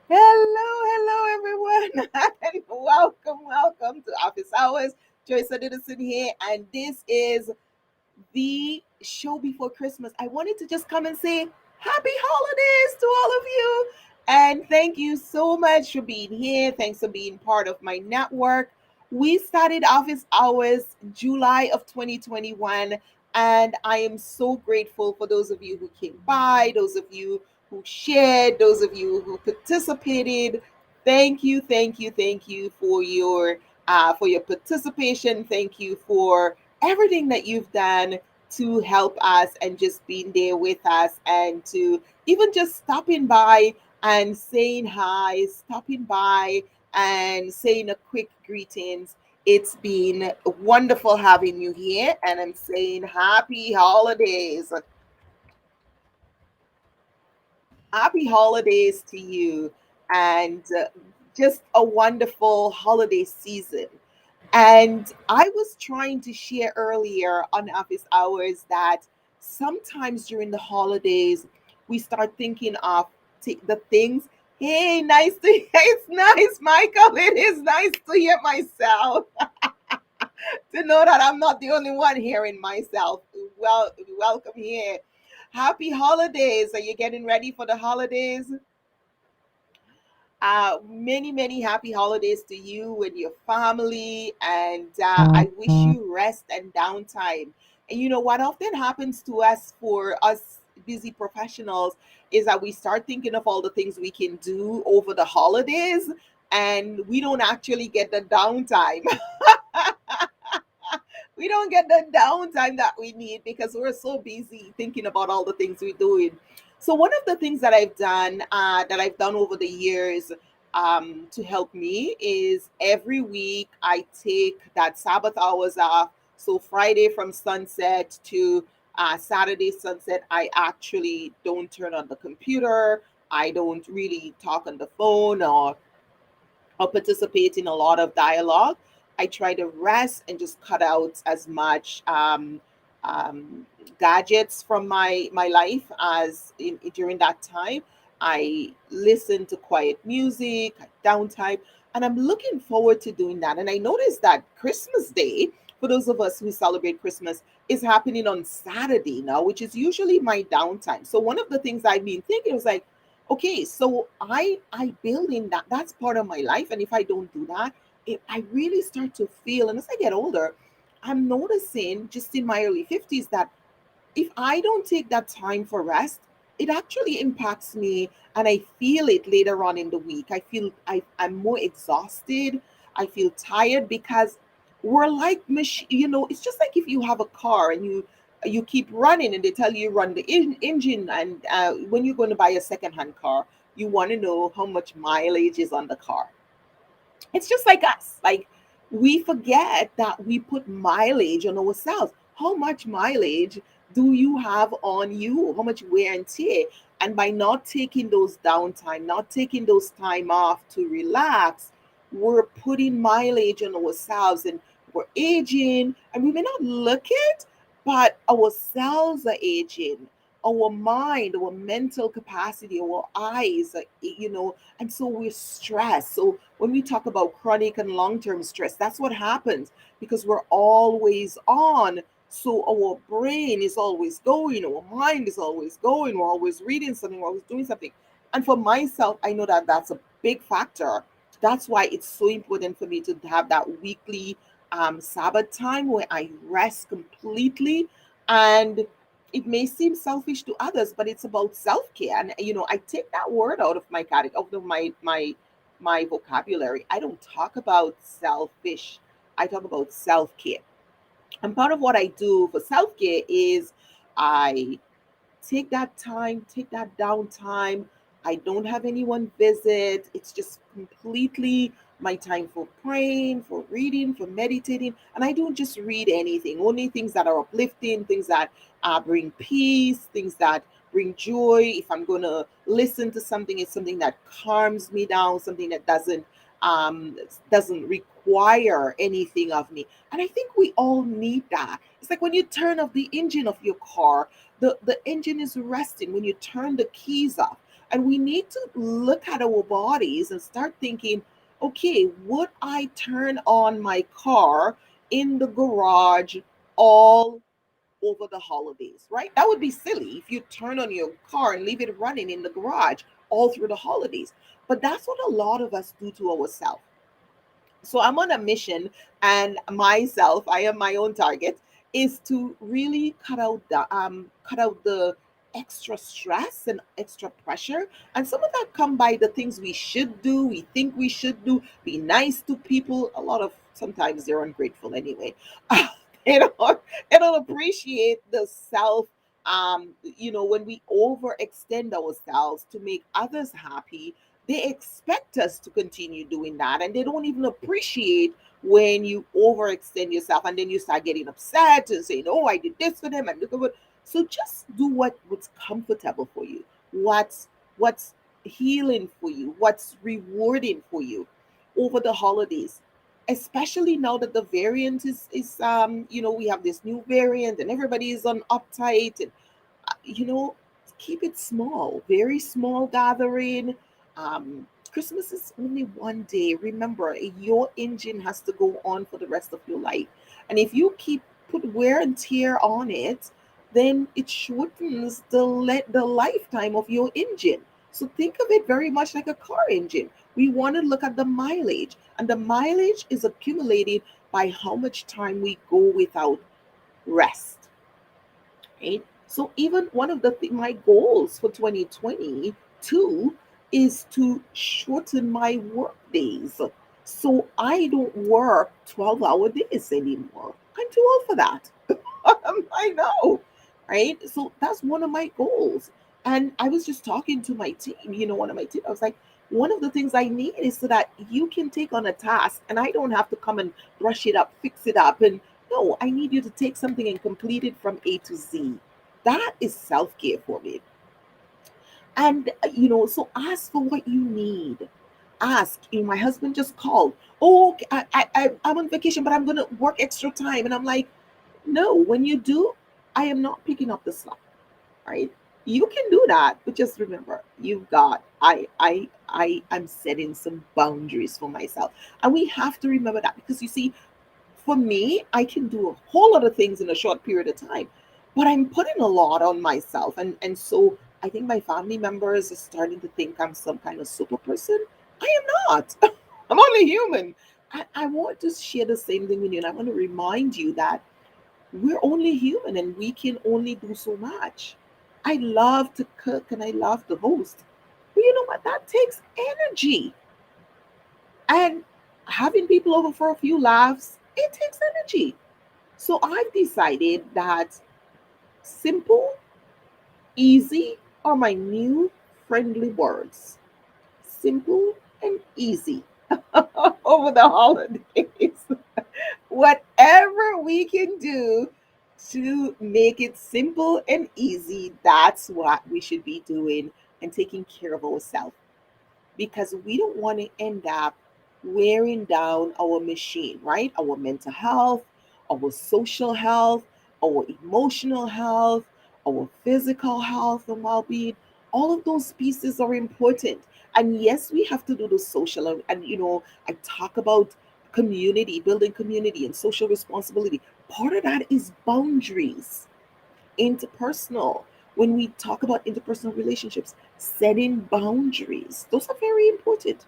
Hello, everyone, and welcome to Office Hours. Joyce Odidison here, and this is the show before Christmas. I wanted to just come and say happy holidays to all of you, and thank you so much for being here. Thanks for being part of my network. We started Office Hours July of 2021, and I am so grateful for those of you who came by, those of you who shared, those of you who participated. Thank you for your participation. Thank you for everything that you've done to help us and just being there with us and to even just stopping by and saying hi, stopping by and saying a quick greetings. It's been wonderful having you here, and I'm saying happy holidays. Happy holidays to you, and just a wonderful holiday season. And I was trying to share earlier on office hours that sometimes during the holidays, we start thinking of the things. Hey, nice to it's nice, Michael. It is nice to hear myself, to know that I'm not the only one hearing myself. Well, welcome here. Happy holidays. Are you getting ready for the holidays? Many happy holidays to you and your family, and I wish you rest and downtime. And you know what often happens to us, for us busy professionals, is that we start thinking of all the things we can do over the holidays, and we don't actually get the downtime. We don't get the downtime that we need because we're so busy thinking about all the things we're doing. So one of the things that I've done over the years, to help me, is every week I take that Sabbath hours off. So Friday from sunset to Saturday sunset, I actually don't turn on the computer. I don't really talk on the phone or participate in a lot of dialogue. I try to rest and just cut out as much um, gadgets from my life during that time. I listen to quiet music, downtime, and I'm looking forward to doing that. And I noticed that Christmas Day, for those of us who celebrate Christmas, is happening on Saturday now, which is usually my downtime. So one of the things I've been thinking was like, okay, so I build in that, that's part of my life, and if I don't do that, I really start to feel, and as I get older, I'm noticing just in my early 50s that if I don't take that time for rest, it actually impacts me, and I feel it later on in the week. I'm more exhausted. I feel tired because we're like it's just like if you have a car and you keep running and they tell you run the engine, and when you're going to buy a secondhand car, you want to know how much mileage is on the car. It's just like us. Like, we forget that we put mileage on ourselves. How much mileage do you have on you? How much wear and tear? And by not taking those downtime, not taking those time off to relax, we're putting mileage on ourselves, and we're aging. And we may not look it, but our cells are aging. Our mind, our mental capacity, our eyes, and so we're stressed. So when we talk about chronic and long-term stress, that's what happens because we're always on. So our brain is always going, our mind is always going, we're always reading something, we're always doing something. And for myself, I know that that's a big factor. That's why it's so important for me to have that weekly Sabbath time where I rest completely. And it may seem selfish to others, but it's about self-care. And I take that word out of out of my vocabulary. I don't talk about selfish. I talk about self-care. And part of what I do for self-care is I take that time, take that downtime. I don't have anyone visit. It's just completely my time for praying, for reading, for meditating. And I don't just read anything, only things that are uplifting, things that bring peace, things that bring joy. If I'm going to listen to something, it's something that calms me down, something that doesn't require anything of me. And I think we all need that. It's like when you turn off the engine of your car, the engine is resting. When you turn the keys off, And we need to look at our bodies and start thinking, okay, would I turn on my car in the garage all over the holidays, right? That would be silly if you turn on your car and leave it running in the garage all through the holidays. But that's what a lot of us do to ourselves. So I'm on a mission, and myself, I am my own target, is to really cut out the extra stress and extra pressure. And some of that come by the things we should do, we think we should do, be nice to people. A lot of sometimes they're ungrateful anyway. They don't appreciate the self. When we overextend ourselves to make others happy, they expect us to continue doing that, and they don't even appreciate when you overextend yourself, and then you start getting upset and saying, oh, I did this for them and look at what. So just do what's comfortable for you, what's healing for you, what's rewarding for you over the holidays, especially now that the variant is we have this new variant and everybody is on uptight, and you know, keep it small, very small gathering. Christmas is only one day. Remember, your engine has to go on for the rest of your life. And if you keep put wear and tear on it, then it shortens the lifetime of your engine. So think of it very much like a car engine. We want to look at the mileage, and the mileage is accumulated by how much time we go without rest, right? So even one of my goals for 2022 is to shorten my work days. So I don't work 12-hour days anymore. I'm too old for that. I know, right? So that's one of my goals. And I was just talking to my team, one of my team. I was like, one of the things I need is so that you can take on a task and I don't have to come and brush it up, fix it up. And no, I need you to take something and complete it from A to Z. That is self care for me. And, so ask for what you need. Ask. My husband just called. Oh, okay, I'm on vacation, but I'm going to work extra time. And I'm like, no, when you do, I am not picking up the slack, right? You can do that, but just remember, you've got, I'm setting some boundaries for myself. And we have to remember that because you see, for me, I can do a whole lot of things in a short period of time, but I'm putting a lot on myself. And so I think my family members are starting to think I'm some kind of super person. I am not. I'm only human. I want to share the same thing with you. And I want to remind you that we're only human and we can only do so much. I love to cook and I love to host. But you know what? That takes energy. And having people over for a few laughs, it takes energy. So I've decided that simple, easy are my new friendly words. Simple and easy over the holidays. Whatever we can do to make it simple and easy, that's what we should be doing and taking care of ourselves, because we don't want to end up wearing down our machine, right? Our mental health, our social health, our emotional health, our physical health and well being. All of those pieces are important. And yes, we have to do the social. And I talk about community, building community and social responsibility. Part of that is boundaries, interpersonal. When we talk about interpersonal relationships, setting boundaries, those are very important.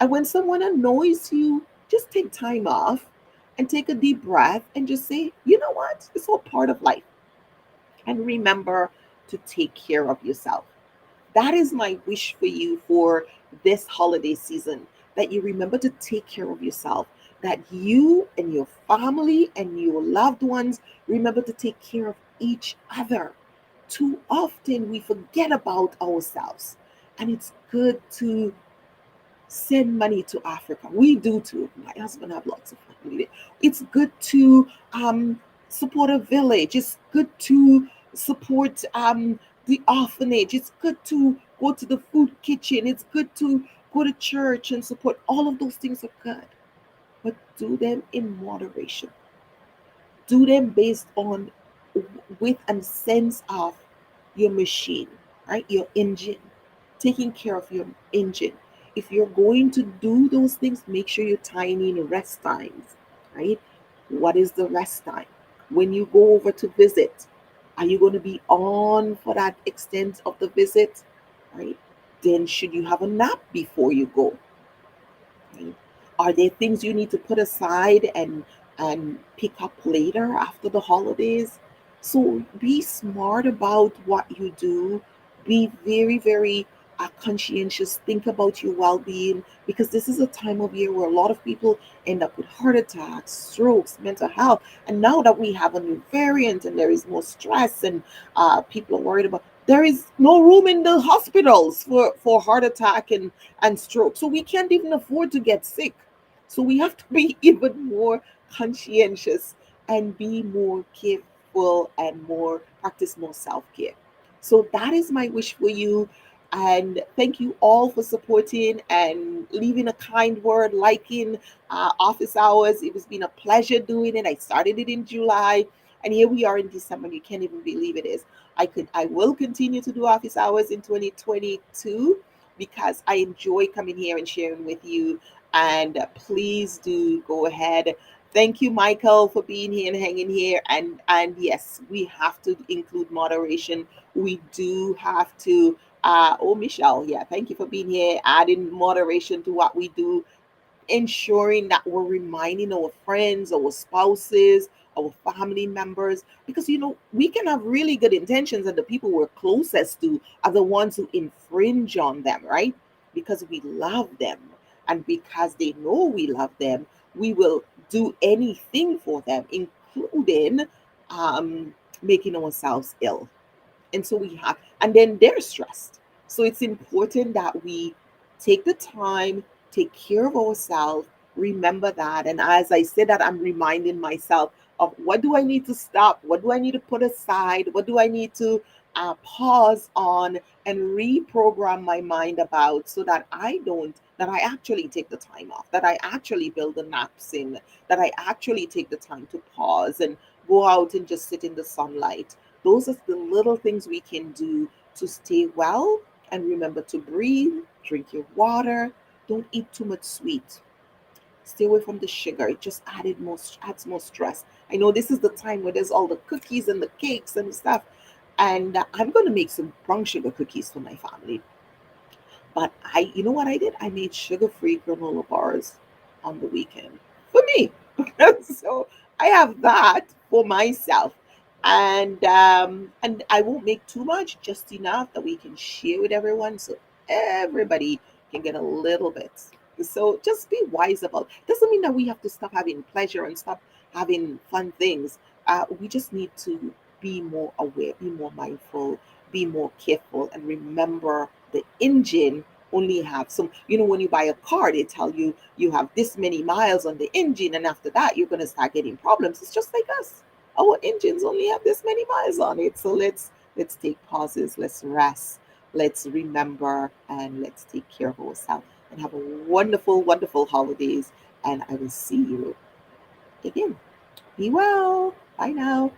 And when someone annoys you, just take time off and take a deep breath and just say, you know what? It's all part of life. And remember to take care of yourself. That is my wish for you for this holiday season, that you remember to take care of yourself, that you and your family and your loved ones remember to take care of each other. Too often we forget about ourselves, and it's good to send money to Africa. We do too. My husband have lots of family. It's good to support a village. It's good to support the orphanage. It's good to go to the food kitchen. It's good to go to church and support. All of those things are good, but do them in moderation. Do them based on with and sense of your machine, right? Your engine. taking care of your engine. If you're going to do those things, make sure you're tying in rest times, right? What is the rest time? When you go over to visit, are you going to be on for that extent of the visit, right? Then should you have a nap before you go? Right? Are there things you need to put aside and pick up later after the holidays? So be smart about what you do. Be very, very conscientious. Think about your well-being, because this is a time of year where a lot of people end up with heart attacks, strokes, mental health. And now that we have a new variant and there is more stress and people are worried about, there is no room in the hospitals for heart attack and stroke. So we can't even afford to get sick. So we have to be even more conscientious and be more careful and more practice more self-care. So that is my wish for you. And thank you all for supporting and leaving a kind word, liking office hours. It has been a pleasure doing it. I started it in July, and here we are in December. You can't even believe it is. I will continue to do office hours in 2022 because I enjoy coming here and sharing with you. And please do go ahead. Thank you, Michael, for being here and hanging here. And yes, we have to include moderation. We do have to. Oh, Michelle, yeah, thank you for being here, adding moderation to what we do, ensuring that we're reminding our friends, our spouses, our family members, because we can have really good intentions, and the people we're closest to are the ones who infringe on them, right? Because we love them, and because they know we love them, we will do anything for them, including um, making ourselves ill. And so we have, and then they're stressed. So it's important that we take the time, take care of ourselves, remember that. And as I say that, I'm reminding myself of what do I need to stop, what do I need to put aside, what do I need to pause on and reprogram my mind about, so that that I actually take the time off, that I actually build the naps in, that I actually take the time to pause and go out and just sit in the sunlight. Those are the little things we can do to stay well. And remember to breathe, drink your water, don't eat too much sweet. Stay away from the sugar. It just adds more stress. I know this is the time where there's all the cookies and the cakes and stuff. And I'm going to make some brown sugar cookies for my family. But you know what I did? I made sugar-free granola bars on the weekend for me. So I have that for myself, and I won't make too much, just enough that we can share with everyone, so everybody can get a little bit. So just be wise about. Doesn't mean that we have to stop having pleasure and stop having fun things. We just need to be more aware, be more mindful, be more careful, and remember the engine only have some. When you buy a car, they tell you you have this many miles on the engine, and after that you're going to start getting problems. It's just like us. Our engines only have this many miles on it. So let's take pauses, let's rest, let's remember, and let's take care of ourselves, and have a wonderful, wonderful holidays. And I will see you again. Be well. Bye now.